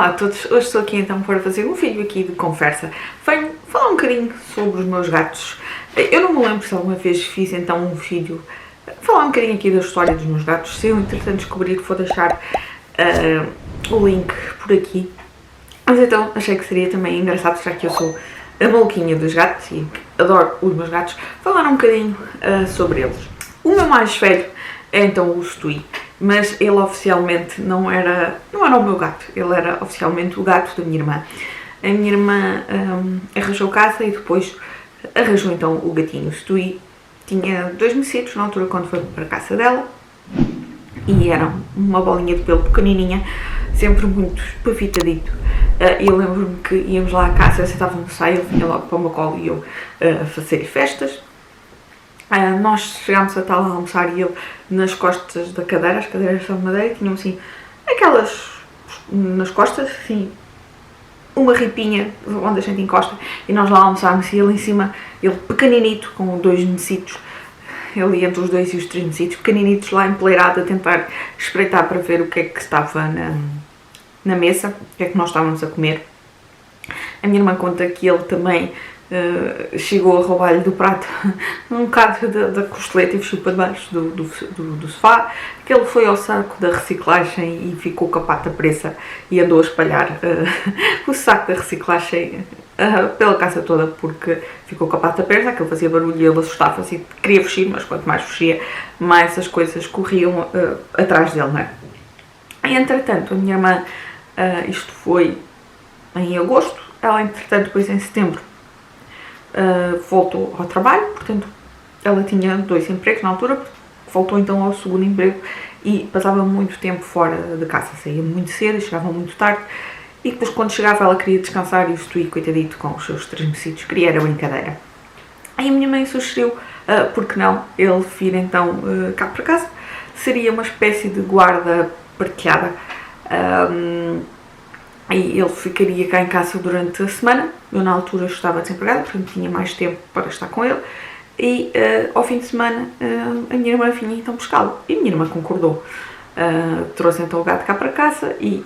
Olá a todos, hoje estou aqui então para fazer um vídeo aqui de conversa. Venho falar um bocadinho sobre os meus gatos. Eu não me lembro se alguma vez fiz então um vídeo, falar um bocadinho aqui da história dos meus gatos. Se eu entretanto descobrir, vou deixar o link por aqui. Mas então achei que seria também engraçado, já que eu sou a maluquinha dos gatos e adoro os meus gatos, falar um bocadinho sobre eles. O meu mais velho é então o Stewie, mas ele oficialmente não era o meu gato, ele era oficialmente o gato da minha irmã. A minha irmã arranjou casa e depois arranjou então o gatinho. O Stewie tinha 2 mesitos na altura quando foi para a casa dela e era uma bolinha de pelo pequenininha, sempre muito espavitadito. Eu lembro-me que íamos lá à casa, eu sentava no saio, ele vinha logo para o meu colo e eu fazer festas. Nós chegámos a estar lá a almoçar e ele nas costas da cadeira, as cadeiras são de madeira, tinham assim aquelas nas costas, assim, uma ripinha onde a gente encosta, e nós lá almoçámos e ele em cima, ele pequeninito, com 2 mesitos, ele entre os 2 e os 3 mesitos, pequeninitos lá empoleirado a tentar espreitar para ver o que é que estava na mesa, o que é que nós estávamos a comer. A minha irmã conta que ele também chegou a roubar-lhe do prato um bocado da costeleta e fechou para debaixo do sofá, que ele foi ao saco da reciclagem e ficou com a pata presa e andou a espalhar o saco da reciclagem pela casa toda, porque ficou com a pata presa, aquele fazia barulho e ele assustava-se e queria fugir, mas quanto mais fugia, mais as coisas corriam atrás dele, não é? E entretanto, a minha irmã, isto foi em agosto, ela entretanto depois em setembro voltou ao trabalho, portanto ela tinha 2 empregos na altura, voltou então ao segundo emprego e passava muito tempo fora de casa, saía muito cedo e chegava muito tarde, e depois quando chegava ela queria descansar e o Stewie, coitadito, com os seus 3 mesitos, queria era brincadeira. Aí a minha mãe sugeriu, porque não, ele vir então cá para casa, seria uma espécie de guarda partilhada. E ele ficaria cá em casa durante a semana. Eu na altura estava desempregada, portanto tinha mais tempo para estar com ele, e ao fim de semana a minha irmã vinha então buscá-lo e a minha irmã concordou. Trouxe então o gato cá para casa e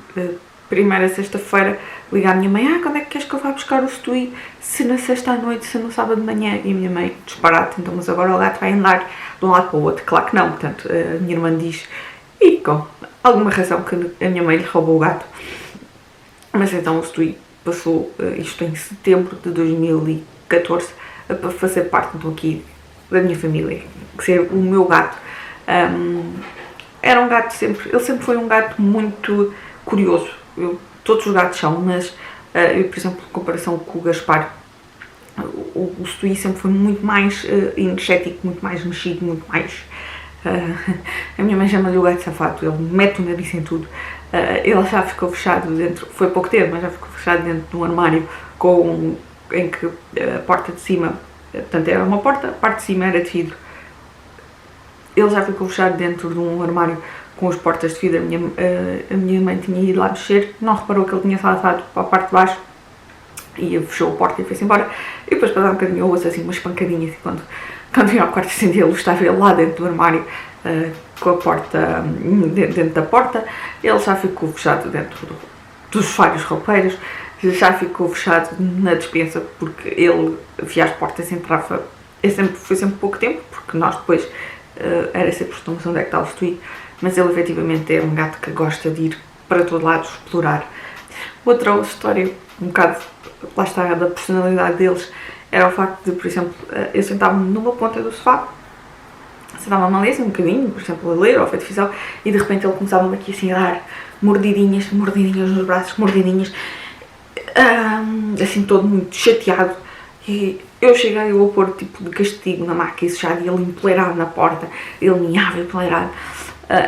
primeira sexta-feira liga à minha mãe: quando é que queres que eu vá buscar o Stewie? Se na sexta à noite, se no sábado de manhã. E a minha mãe: disparate, então mas agora o gato vai andar de um lado para o outro. Claro que não, portanto a minha irmã diz, e com alguma razão, que a minha mãe lhe roubou o gato. Mas então o Stewie passou, isto em setembro de 2014, a fazer parte então aqui da minha família, que ser o meu gato. Era um gato ele sempre foi um gato muito curioso. Todos os gatos são, mas eu, por exemplo, em comparação com o Gaspar, o Stewie sempre foi muito mais energético, muito mais mexido, muito mais... a minha mãe chama-lhe o gato safado, ele mete o nariz em tudo. Ele já ficou fechado dentro, foi pouco tempo, mas já ficou fechado dentro de um armário em que a porta de cima, portanto era uma porta, a parte de cima era de vidro. Ele já ficou fechado dentro de um armário com as portas de vidro. A minha mãe tinha ido lá mexer, não reparou que ele tinha saltado para a parte de baixo e fechou a porta e foi-se embora. E depois, passar um bocadinho, ouço assim umas pancadinhas, e quando vim ao quarto acender a luz, estava ele lá dentro do armário, com a porta, dentro da porta. Ele já ficou fechado dentro dos vários roupeiros, já ficou fechado na despensa, porque ele via as portas, entrava, foi sempre pouco tempo, porque nós depois era sempre estamos onde é que está o Stewie, mas ele efetivamente é um gato que gosta de ir para todo lado explorar. Outra história, um bocado, lá está, da personalidade deles, era o facto de, por exemplo, eu sentava-me numa ponta do sofá, sentava-me a ler um bocadinho, por exemplo, a ler ou a fazer televisão, e de repente ele começava-me aqui assim a dar mordidinhas nos braços, mordidinhas, assim todo muito chateado, e eu cheguei a pôr tipo de castigo na maca, isso já ia ele empoleirado na porta, ele miava empoleirado.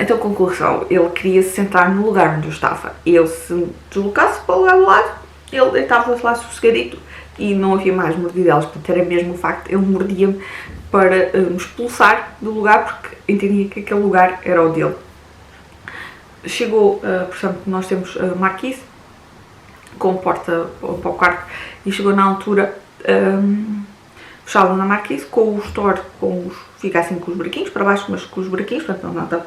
Então, conclusão, ele queria se sentar no lugar onde eu estava, e eu, se me deslocasse para o lugar do lado, ele deitava-se lá sossegadito e não havia mais mordidelas. Portanto, era mesmo o facto, ele mordia-me para me expulsar do lugar, porque entendia que aquele lugar era o dele. Chegou, portanto, nós temos a marquise com porta para o quarto, e chegou na altura, fechá-lo na marquise, com o store, fica assim com os buraquinhos para baixo, mas com os buraquinhos, portanto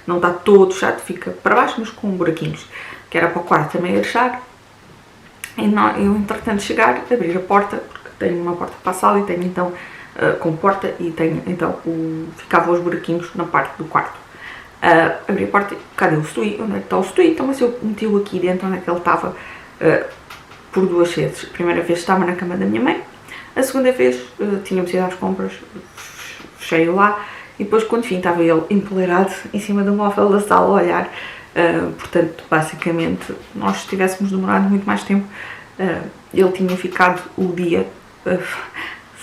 não está todo fechado, fica para baixo, mas com buraquinhos, que era para o quarto também a fechar. E eu, entretanto, chegar, abrir a porta, porque tenho uma porta para a sala e tenho então com porta, e tenho então ficavam os buraquinhos na parte do quarto. Abri a porta, cadê o Stewie? Onde é que está o Stewie? Então, mas eu meti-o aqui dentro, onde é que ele estava, por 2 vezes. A primeira vez estava na cama da minha mãe, a segunda vez tínhamos ido às compras, fechei-o lá, e depois, quando fim, estava ele empoleirado em cima do móvel da sala a olhar. Portanto, basicamente, nós tivéssemos demorado muito mais tempo, ele tinha ficado o dia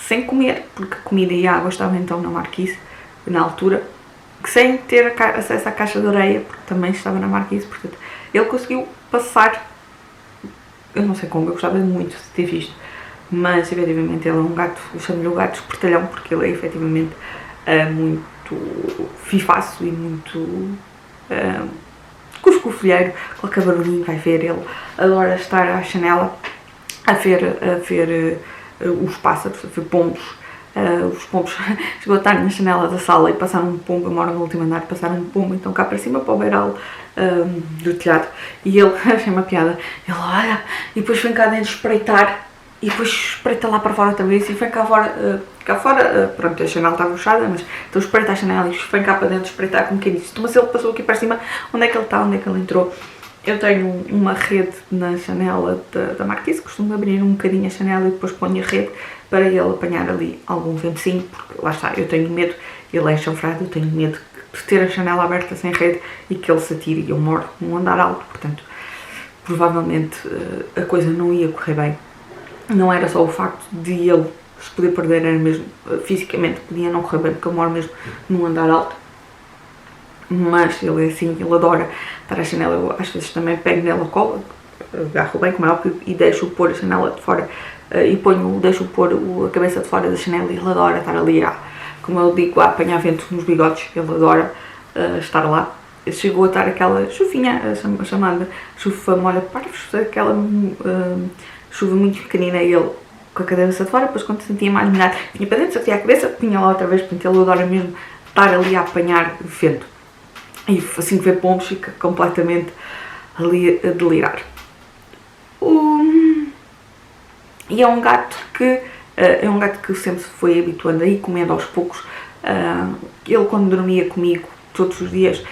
sem comer, porque comida e água estavam então na marquise, na altura, sem ter acesso à caixa de areia, porque também estava na marquise. Portanto, ele conseguiu passar, eu não sei como, eu gostava muito de ter visto, mas efetivamente ele é um gato, eu chamo-lhe o gato espertalhão, porque ele é efetivamente muito fifaço e muito cuscofolheiro. Qualquer barulhinho vai ver, ele adora estar à janela a ver os pássaros, a ver pombos. Os pombos chegou a estar na janela da sala e passaram um pombo, eu moro no último andar, passaram um pombo então cá para cima, para o beiral do telhado, e ele, achei uma piada, ele olha e depois vem cá dentro espreitar, e depois espreita lá para fora outra vez e vem cá fora, pronto, a janela está fechada, mas então espreita a janela e vem cá para dentro espreitar, como quem disse, mas ele passou aqui para cima, onde é que ele está, onde é que ele entrou? Eu tenho uma rede na janela da marquise, costumo abrir um bocadinho a janela e depois ponho a rede para ele apanhar ali algum ventozinho, porque lá está, eu tenho medo, ele é chanfrado, eu tenho medo de ter a janela aberta sem rede e que ele se atire, e eu moro num andar alto, portanto, provavelmente a coisa não ia correr bem. Não era só o facto de ele se poder perder, era mesmo, fisicamente podia não correr bem, porque eu moro mesmo num andar alto, mas ele é assim, ele adora estar à janela. Eu às vezes também pego nele a cola, agarro bem, como é óbvio, e deixo-o pôr a janela de fora, e deixo-o pôr a cabeça de fora da janela, e ele adora estar ali, como eu digo, a apanhar vento nos bigodes, ele adora estar lá. Chegou a estar aquela chuvinha, chamada chuva molha-parvos, aquela chuva muito pequenina, e ele com a cabeça de fora, depois quando se sentia mais molhado, vinha para dentro, sacudia a cabeça, punha lá outra vez, portanto ele adora mesmo estar ali a apanhar vento. E assim que vê pombos fica completamente ali a delirar. E é um gato que sempre se foi habituando a ir comendo aos poucos. Ele, quando dormia comigo todos os dias,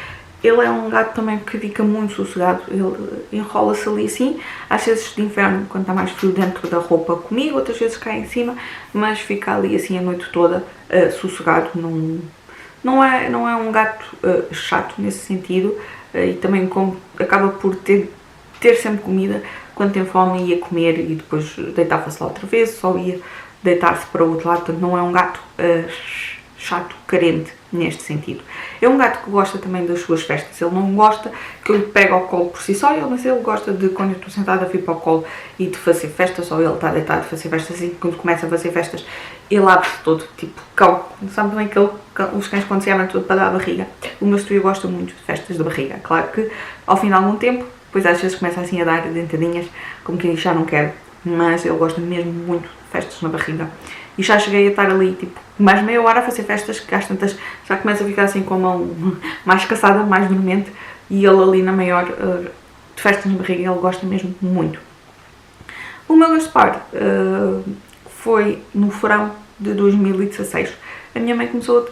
ele é um gato também que fica muito sossegado. Ele enrola-se ali assim, às vezes de inverno, quando está mais frio, dentro da roupa comigo, outras vezes cai em cima, mas fica ali assim a noite toda sossegado. Não é um gato chato nesse sentido, e também como acaba por ter sempre comida, quando tem fome ia comer e depois deitava-se lá outra vez, só ia deitar-se para o outro lado. Portanto, não é um gato chato, carente neste sentido. É um gato que gosta também das suas festas. Ele não gosta que eu lhe pegue ao colo por si só, mas ele gosta de, quando eu estou sentada, vir para o colo e de fazer festas, ou ele está deitado a fazer festas, e quando começa a fazer festas ele abre-se todo, tipo cão. Sabe bem que os cães, quando se abrem tudo para dar a barriga? O meu Stewie gosta muito de festas de barriga. Claro que ao fim de algum tempo, depois às vezes começa assim a dar dentadinhas, como quem diz, já não quero, mas ele gosta mesmo muito de festas na barriga. E já cheguei a estar ali, tipo, mais meia hora a fazer festas, que às tantas já começa a ficar assim com a mão mais cansada, mais dormente, e ele ali na maior de festas na barriga, ele gosta mesmo muito. O meu Gaspar foi no verão de 2016. A minha mãe começou,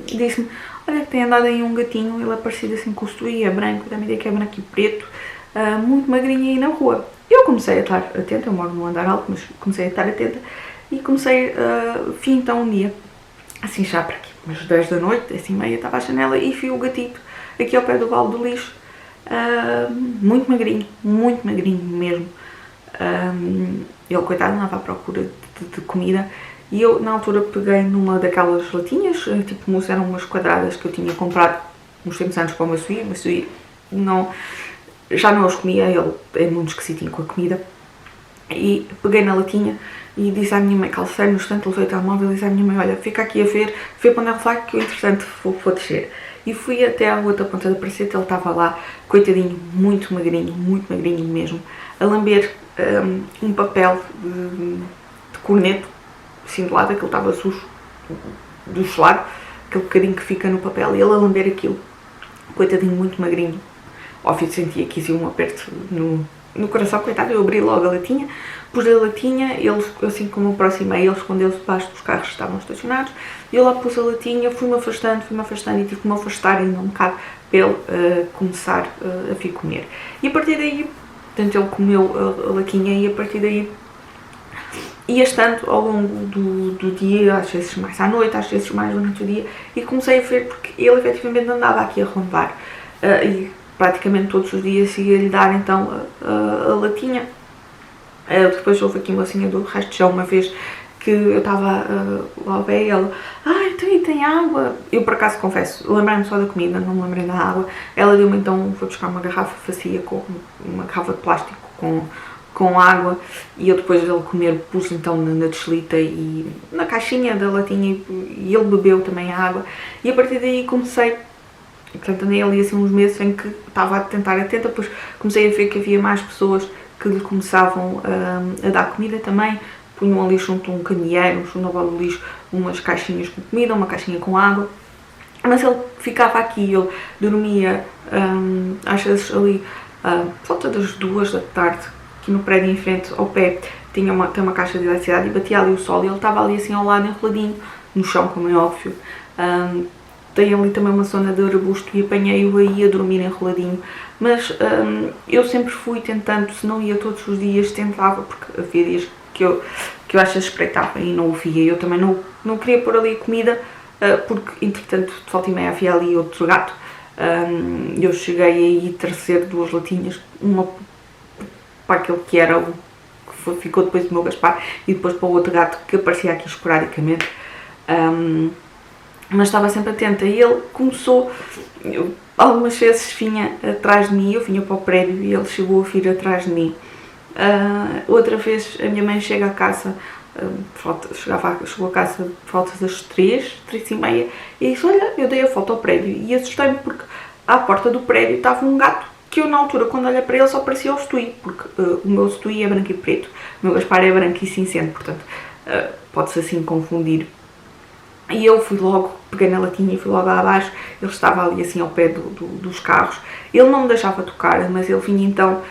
disse-me, olha que tem andado aí um gatinho, ele é parecido assim com o Stewie, é branco, dá-me ideia que é branco e preto, muito magrinho aí na rua. Eu comecei a estar atenta, eu moro num andar alto, mas comecei a estar atenta, e comecei, fui então um dia, assim já para aqui, umas 10 da noite, assim meia, estava à janela e vi o gatito aqui ao pé do balde do lixo, muito magrinho mesmo. Ele, coitado, andava à procura de comida, e eu na altura peguei numa daquelas latinhas, tipo, eram umas quadradas que eu tinha comprado uns tempos antes para o meu Stewie, já não os comia, ele é muito esquisitinho com a comida, e peguei na latinha e disse à minha mãe, calcei no instante, levei o telemóvel e disse à minha mãe, olha, fica aqui a ver para onde ele vai, que eu entretanto vou descer. E fui até à outra ponta da praceta, ele estava lá, coitadinho, muito magrinho mesmo, a lamber um papel de corneto, assim de lado, aquilo estava sujo do gelado, aquele bocadinho que fica no papel, e ele a lamber aquilo, coitadinho, muito magrinho. Óbvio, sentia que existia um aperto no coração, coitado. Eu abri logo a latinha, pus a latinha, ele, assim como me aproximei, ele escondeu-se debaixo dos carros que estavam estacionados, e eu lá pus a latinha, fui-me afastando e tive que me afastar ainda um bocado para ele começar a vir comer. E a partir daí, portanto, ele comeu a latinha, e a partir daí ia estando ao longo do dia, às vezes mais à noite, às vezes mais durante o dia, e comecei a ver, porque ele efetivamente andava aqui a rondar, e praticamente todos os dias ia-lhe dar então a latinha. Depois houve aqui uma senhora do resto de chão, uma vez que eu estava lá ao pé, e ela, então aí tem água. Eu por acaso confesso, lembrei-me só da comida, não me lembrei da água. Ela deu-me então, foi buscar uma garrafa facia, com uma garrafa de plástico com água, e eu depois dele comer pus então na deslita e na caixinha da latinha, e ele bebeu também a água, e a partir daí comecei, portanto andei ali assim uns meses em que estava a tentar atenta, depois comecei a ver que havia mais pessoas que lhe começavam a dar comida também, punham ali junto um candeeiro, junto ao balde do lixo, umas caixinhas com comida, uma caixinha com água, mas ele ficava aqui, ele dormia às vezes ali por volta das 2 da tarde, aqui no prédio em frente, ao pé, tem uma caixa de eletricidade, e batia ali o sol, e ele estava ali assim ao lado, enroladinho, no chão, como é óbvio. Tem ali também uma zona de arbusto, e apanhei-o aí a dormir enroladinho, mas eu sempre fui tentando, se não ia todos os dias, tentava, porque havia dias que eu às vezes espreitava e não o via. Eu também não queria pôr ali comida, porque entretanto de volta e meia havia ali outro gato. Eu cheguei aí a trazer 2 latinhas, uma para aquele que era o que ficou depois do meu Gaspar, e depois para o outro gato que aparecia aqui esporadicamente, mas estava sempre atenta. E ele começou, algumas vezes vinha atrás de mim, eu vinha para o prédio e ele chegou a vir atrás de mim. Outra vez a minha mãe chega a casa, chegou a casa por volta das 3h30, e disse, olha, eu dei a volta ao prédio, e assustei-me porque à porta do prédio estava um gato que eu na altura, quando olhei para ele, só parecia o Stewie, porque o meu Stewie é branco e preto, o meu Gaspar é branco e cinzento, portanto pode-se assim confundir. E eu fui logo, peguei na latinha e fui logo lá abaixo. Ele estava ali assim ao pé dos carros, ele não me deixava tocar, mas ele vinha então,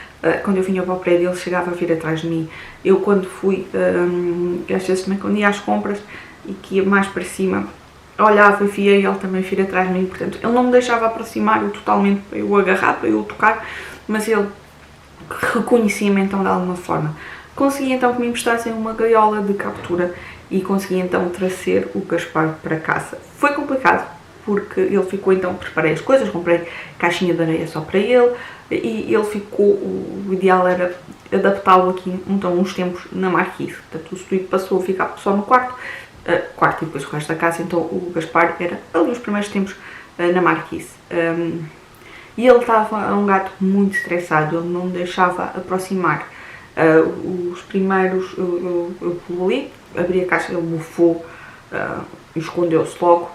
quando eu vinha para o prédio, ele chegava a vir atrás de mim. Eu quando fui, às vezes também quando ia às compras e que ia mais para cima, olhava e via ele também vir atrás de mim, portanto ele não me deixava aproximar totalmente para eu o agarrar, para eu o tocar, mas ele reconhecia-me então de alguma forma. Consegui então que me emprestassem uma gaiola de captura e consegui então trazer o Gaspar para casa. Foi complicado, porque ele ficou então, preparei as coisas, comprei caixinha de areia só para ele, e ele ficou, o ideal era adaptá-lo aqui então uns tempos na marquise, portanto o Stewie passou a ficar só no quarto e depois o resto da casa, então o Gaspar era ali os primeiros tempos na marquise. E ele estava um gato muito estressado, ele não me deixava aproximar. Os primeiros, eu pulei, abri a caixa, ele bufou e escondeu-se logo,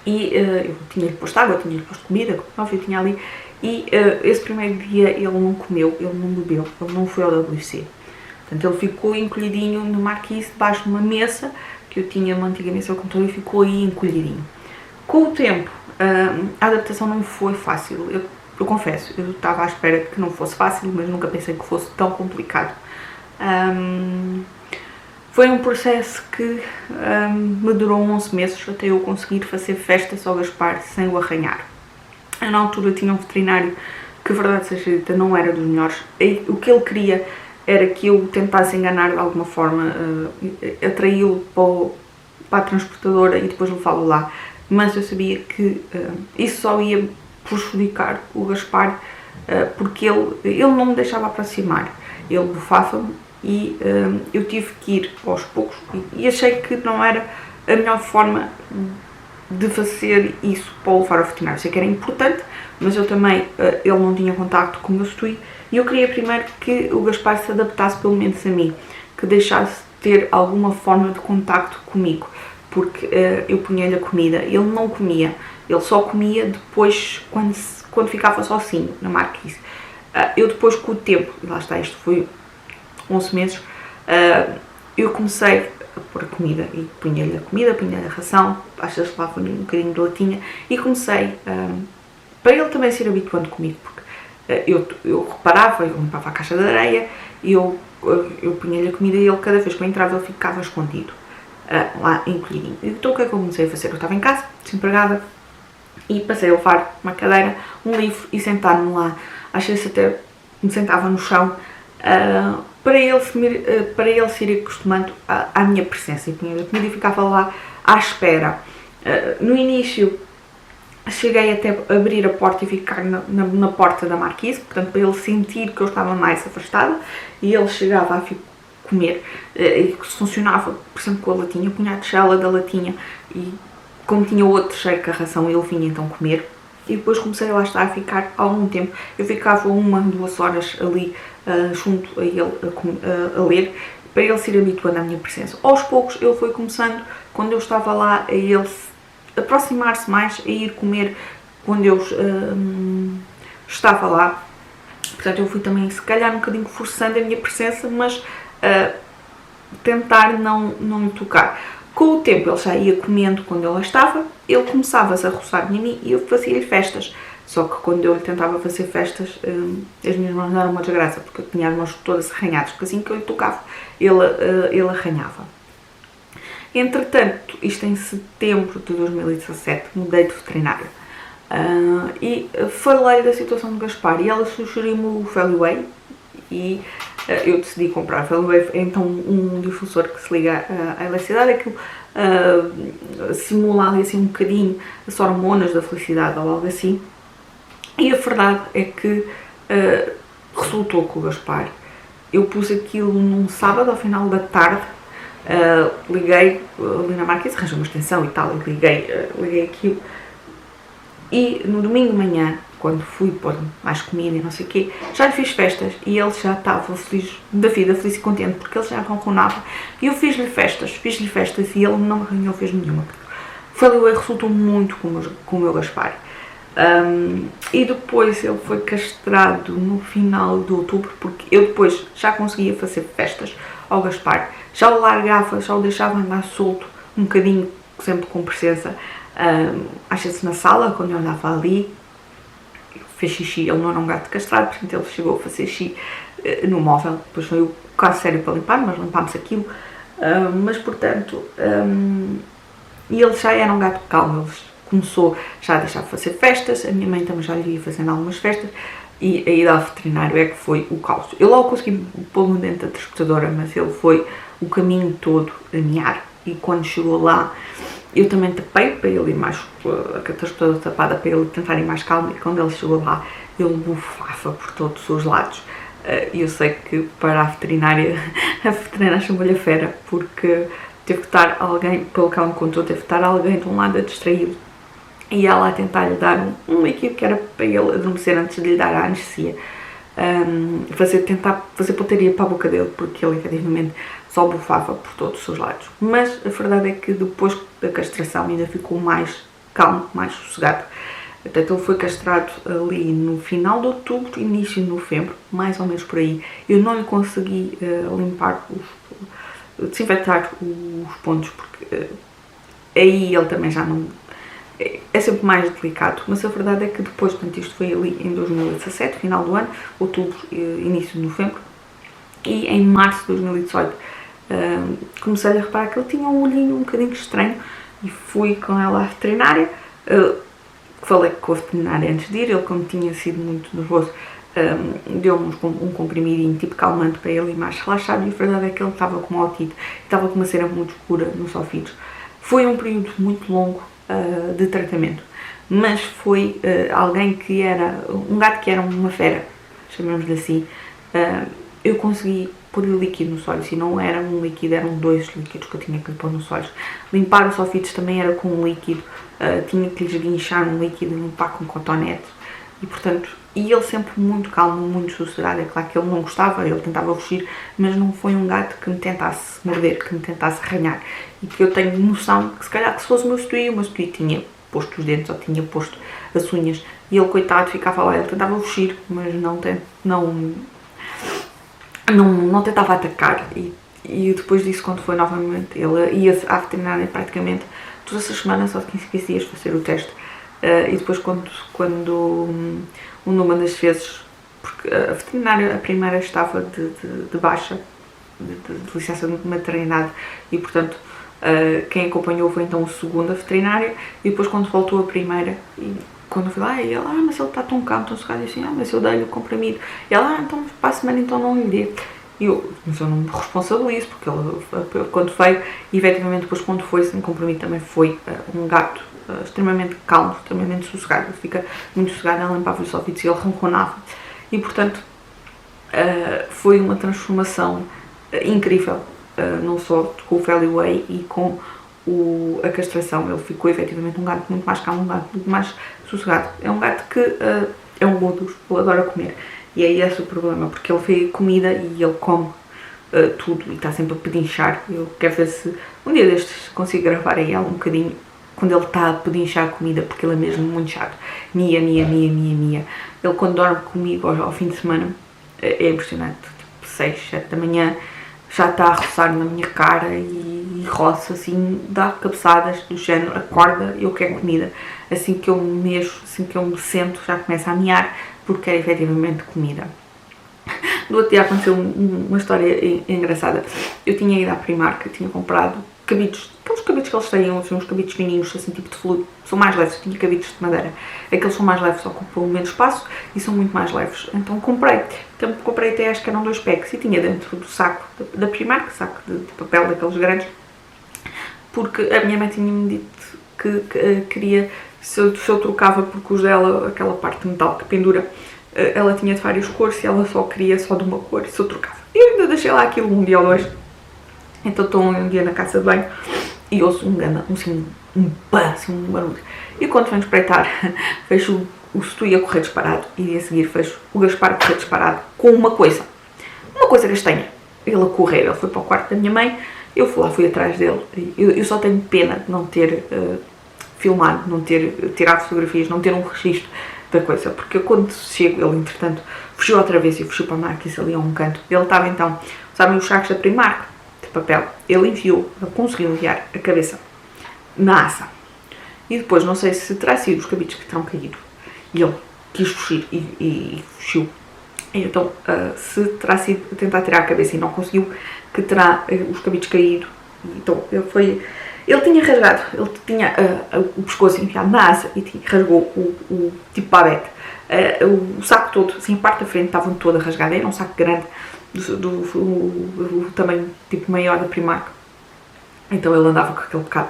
e eu tinha-lhe posto água, tinha-lhe posto comida, como eu tinha ali, e esse primeiro dia ele não comeu, ele não bebeu, ele não foi ao WC. Portanto, ele ficou encolhidinho no marquise, debaixo de uma mesa, que eu tinha uma antiga mesa ao computador, e ficou aí encolhidinho. Com o tempo, a adaptação não foi fácil, eu confesso, eu estava à espera que não fosse fácil, mas nunca pensei que fosse tão complicado. Foi um processo que me durou 11 meses até eu conseguir fazer festas ao Gaspar sem o arranhar. Eu, na altura, tinha um veterinário que, verdade seja dita, não era dos melhores. O que ele queria era que eu tentasse enganar de alguma forma, atraí-lo para a transportadora e depois levá-lo lá. Mas eu sabia que isso só ia prejudicar o Gaspar, porque ele não me deixava aproximar. Ele bufava-me e eu tive que ir aos poucos, e achei que não era a melhor forma de fazer isso para o levar ao veterinário. Sei que era importante, mas eu também, ele não tinha contacto com o meu Stewie, e eu queria primeiro que o Gaspar se adaptasse pelo menos a mim, que deixasse de ter alguma forma de contacto comigo, porque eu punha-lhe a comida, ele não comia, ele só comia depois quando ficava sozinho na marquise. Eu depois, com o tempo, e lá está, isto foi 11 meses, eu comecei a pôr a comida e punha-lhe a comida, punha-lhe a ração, às vezes lá punha um bocadinho de latinha e comecei, para ele também se ir habituando comigo, porque eu reparava, eu limpava a caixa de areia e eu punha-lhe a comida e ele, cada vez que eu entrava, ele ficava escondido, lá encolhidinho. Então o que é que eu comecei a fazer? Eu estava em casa, desempregada, e passei a levar uma cadeira, um livro e sentar-me lá. Às vezes até me sentava no chão, para ele se ir acostumando à minha presença. E punha a comida e ficava lá à espera. No início cheguei até a abrir a porta e ficar na porta da marquise, portanto para ele sentir que eu estava mais afastada, e ele chegava a comer, e que funcionava, por exemplo, com a latinha, punha a tigela da latinha e como tinha outro cheiro com a ração, ele vinha então comer. E depois comecei lá estar a ficar algum tempo. Eu ficava 1-2 horas ali junto a ele a ler, para ele se ir habituando à minha presença. Aos poucos ele foi começando, quando eu estava lá, a ele aproximar-se mais, a ir comer quando eu estava lá. Portanto, eu fui também, se calhar, um bocadinho forçando a minha presença, mas tentar não lhe tocar. Com o tempo ele já ia comendo quando eu lá estava, ele começava-se a roçar em mim e eu fazia-lhe festas. Só que quando eu lhe tentava fazer festas, as minhas mãos não eram uma desgraça, porque eu tinha as mãos todas arranhadas, porque assim que eu lhe tocava, ele arranhava. Entretanto, isto em setembro de 2017, mudei de veterinária. E falei da situação do Gaspar e ela sugeriu-me o Feliway e eu decidi comprar. O Feliway é então um difusor que se liga à eletricidade, aquilo simula ali assim um bocadinho as hormonas da felicidade ou algo assim. E a verdade é que resultou com o Gaspar. Eu pus aquilo num sábado ao final da tarde, liguei ali na marquise, arranjei uma extensão e tal, e liguei aquilo. E no domingo de manhã, quando fui pôr mais comida e não sei o quê, já lhe fiz festas e ele já estava feliz da vida, feliz e contente, porque ele já ronronava. E eu fiz-lhe festas e ele não me arranhou vez nenhuma. O Feliway resultou muito com o meu Gaspar. E depois ele foi castrado no final de outubro, porque eu depois já conseguia fazer festas ao Gaspar, já o largava, já o deixava andar solto um bocadinho, sempre com presença, às vezes na sala, quando eu andava ali, fez xixi. Ele não era um gato castrado, portanto ele chegou a fazer xixi no móvel, depois foi o caso sério para limpar, mas limpámos aquilo, mas portanto, e ele já era um gato calmo, ele começou já a deixar de fazer festas, a minha mãe também já lhe ia fazendo algumas festas, e a ida ao veterinário é que foi o caos. Eu logo consegui pô-lo dentro da transportadora, mas ele foi o caminho todo a miar, e quando chegou lá, eu também tapei para ele ir mais, a transportadora tapada para ele tentar ir mais calmo, e quando ele chegou lá, ele bufava por todos os lados. E eu sei que para a veterinária chamou-lhe a fera, porque teve que estar alguém, pelo que ela me contou, teve que estar alguém de um lado a distraí-lo e ela a tentar lhe dar um líquido que era para ele adormecer antes de lhe dar a anestesia, tentar fazer pontaria para a boca dele, porque ele efetivamente só bufava por todos os seus lados. Mas a verdade é que depois da castração ainda ficou mais calmo, mais sossegado. Portanto, ele foi castrado ali no final de outubro, início de novembro, mais ou menos por aí. Eu não lhe consegui desinfetar os pontos, porque aí ele também já não... É sempre mais delicado, mas a verdade é que depois, portanto, isto foi ali em 2017, final do ano, outubro, início de novembro, e em março de 2018 comecei a reparar que ele tinha um olhinho um bocadinho estranho e fui com ela à veterinária. Falei com a veterinária antes de ir, ele, como tinha sido muito nervoso, deu-me um comprimidinho tipo calmante para ele ir mais relaxado, e a verdade é que ele estava com otite, estava com uma cera muito escura nos ouvidos. Foi um período muito longo de tratamento, mas foi alguém que era, um gato que era uma fera, chamemos-lhe assim. Eu consegui pôr-lhe líquido nos olhos, e não era um líquido, eram 2 líquidos que eu tinha que lhe pôr nos olhos. Limpar os ouvidos também era com um líquido, tinha que lhes guinchar um líquido e limpar com cotonete, e portanto, e ele sempre muito calmo, muito sossegado. É claro que ele não gostava, ele tentava fugir, mas não foi um gato que me tentasse morder, que me tentasse arranhar, e que eu tenho noção que se calhar que se fosse o meu Stewie tinha posto os dentes ou tinha posto as unhas, e ele, coitado, ficava lá, ele tentava fugir, mas não tentava atacar, e E depois disso, quando foi novamente, ele ia à veterinária praticamente todas as semanas, só de 15 em 15 dias, fazer o teste. E depois, quando numa das vezes, porque a veterinária, a primeira estava de baixa, de licença de maternidade, e portanto quem acompanhou foi então a segunda veterinária, e depois quando voltou a primeira, e quando eu fui lá, e ela, mas ele está tão calmo, tão sossegado, e assim, mas eu dei-lhe o comprimido, e ela, então para a semana então não lhe dê. Mas eu não me responsabilizo, porque ele, quando veio, e efetivamente depois quando foi sem comprimido, também foi um gato extremamente calmo, extremamente sossegado. Ele fica muito sossegado, ela limpava os ouvidos e ele ronronava. E portanto, foi uma transformação incrível, não só com o Valley Way e com a castração. Ele ficou efetivamente um gato muito mais calmo, um gato muito mais sossegado. É um gato que é um godos, ele adora comer. E é esse o problema, porque ele vê comida e ele come tudo e está sempre a pedinchar. Eu quero ver se um dia destes consigo gravar a ela um bocadinho quando ele está a pedinchar a comida, porque ele é mesmo muito chato. Mia, mia, mia, mia, mia. Ele quando dorme comigo ao fim de semana é impressionante. Tipo 6, 7 da manhã já está a roçar na minha cara e roça assim, dá cabeçadas do género, acorda, eu quero comida. Assim que eu me mexo, assim que eu me sento, já começa a miar, porque é efetivamente comida. No outro dia aconteceu uma história engraçada. Eu tinha ido à Primark, tinha comprado cabides, aqueles cabides que eles têm, assim, uns cabides fininhos, assim, tipo de fluido, são mais leves, tinha cabides de madeira. Aqueles são mais leves, ocupam menos espaço e são muito mais leves. Então comprei até, acho que eram 2 packs, e tinha dentro do saco da Primark, saco de papel daqueles grandes, porque a minha mãe tinha-me dito que queria, se eu trocava, porque os dela, aquela parte de metal que pendura, ela tinha de várias cores e ela só queria só de uma cor, se eu trocava. E eu ainda deixei lá aquilo um dia ou dois. Então estou um dia na casa de banho e ouço um barulho. E quando venho espreitar, vejo o Stui a correr disparado e a seguir vejo o Gaspar a correr disparado com uma coisa castanha. Ele a correr, ele foi para o quarto da minha mãe, eu fui atrás dele. Eu só tenho pena de não ter filmado, não ter tirado fotografias, não ter um registro da coisa, porque eu, quando chego, ele entretanto fugiu outra vez e fugiu para a marquise ali a um canto. Ele estava então, sabem os sacos da Primark de papel, ele conseguiu enviar a cabeça na asa, e depois não sei se terá sido os cabides que terão caído e ele quis fugir e fugiu. Então, se terá sido tentar tirar a cabeça e não conseguiu, que terá os cabides caído. Então, ele tinha rasgado, ele tinha o pescoço enfiado na asa e rasgou o tipo babete. O saco todo, assim, a parte da frente estava toda rasgada, era um saco grande, do tamanho tipo maior da Primark. Então ele andava com aquele bocado.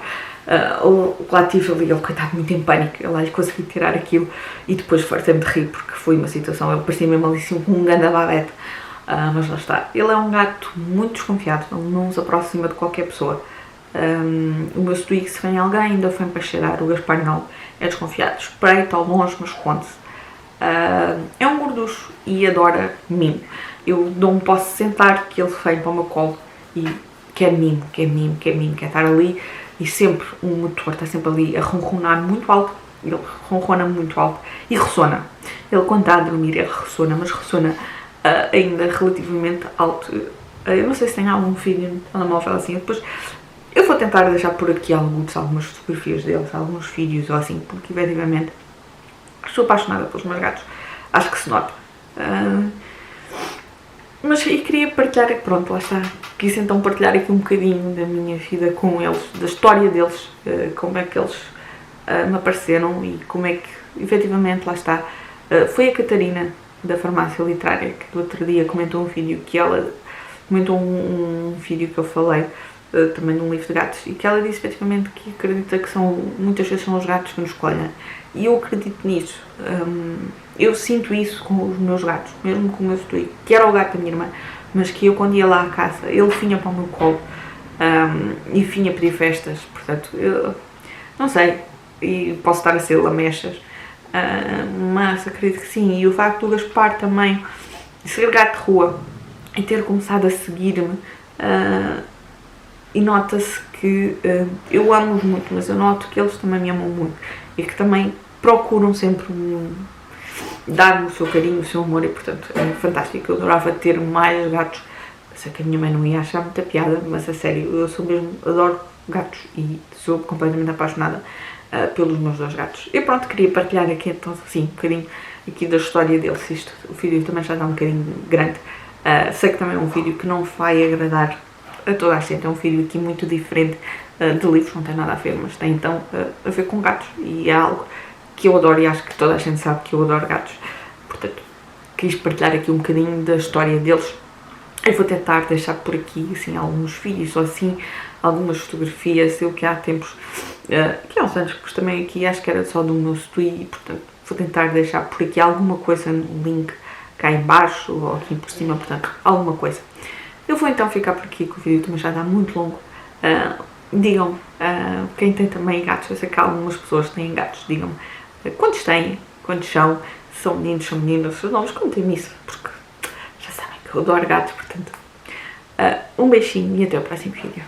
Lá tive ali, ele coitado, muito em pânico, eu lá lhe consegui tirar aquilo e depois fartei-me de rir, porque foi uma situação, ele parecia mesmo ali assim, com um ganda babete. Mas lá está, ele é um gato muito desconfiado, ele não se aproxima de qualquer pessoa. O meu Stui, se vem alguém, ainda vem para cheirar, o Gaspar não, é desconfiado, espreita ao longe, mas esconde-se. É um gorducho e adora mimo. Eu não posso sentar que ele vem para o meu colo e quer mimo, quer estar ali, e sempre o motor está sempre ali a ronronar muito alto. Ele ronrona muito alto e ressona. Ele, quando está a dormir, ele ressona, mas ressona ainda relativamente alto. Eu não sei se tem algum vídeo no telemóvel assim. Depois eu vou tentar deixar por aqui algumas fotografias deles, alguns vídeos ou assim, porque efetivamente sou apaixonada pelos meus gatos. Acho que se nota. Mas queria partilhar, pronto, lá está. Quis então partilhar aqui um bocadinho da minha vida com eles, da história deles, como é que eles me apareceram e como é que, efetivamente, lá está. Foi a Catarina, da Farmácia Literária, que do outro dia comentou um vídeo, que ela comentou um vídeo que eu falei, também num livro de gatos, e que ela disse efetivamente que acredita que muitas vezes são os gatos que nos escolhem. E eu acredito nisso. Eu sinto isso com os meus gatos, mesmo com o meu Stui, que era o gato da minha irmã, mas que eu, quando ia lá à casa, ele vinha para o meu colo e vinha pedir festas. Portanto, eu não sei, e posso estar a ser lamechas, mas acredito que sim. E o facto do Gaspar também ser gato de rua e ter começado a seguir-me, e nota-se que eu amo-os muito, mas eu noto que eles também me amam muito e que também procuram sempre dar-me o seu carinho, o seu amor, e portanto é fantástico. Eu adorava ter mais gatos sei que a minha mãe não ia achar muita piada, mas a sério, eu sou mesmo, adoro gatos e sou completamente apaixonada pelos meus 2 gatos. E pronto, queria partilhar aqui então assim um bocadinho aqui da história deles. O vídeo também já está um bocadinho grande. Sei que também é um vídeo que não vai agradar a toda a gente, é um vídeo aqui muito diferente de livros, não tem nada a ver, mas tem então a ver com gatos e é algo que eu adoro e acho que toda a gente sabe que eu adoro gatos. Portanto, quis partilhar aqui um bocadinho da história deles. Eu vou tentar deixar por aqui assim, alguns vídeos ou assim, algumas fotografias, eu que há tempos, que há uns anos pus também aqui, acho que era só do meu story, portanto vou tentar deixar por aqui alguma coisa no link cá em baixo ou aqui por cima, portanto alguma coisa. Eu vou então ficar por aqui, que o vídeo também já está muito longo. Digam-me, quem tem também gatos, eu sei que há algumas pessoas que têm gatos, digam-me quantos têm, quantos são meninos, são meninas, são novos, contem-me isso, porque já sabem que eu adoro gatos, portanto, um beijinho e até o próximo vídeo.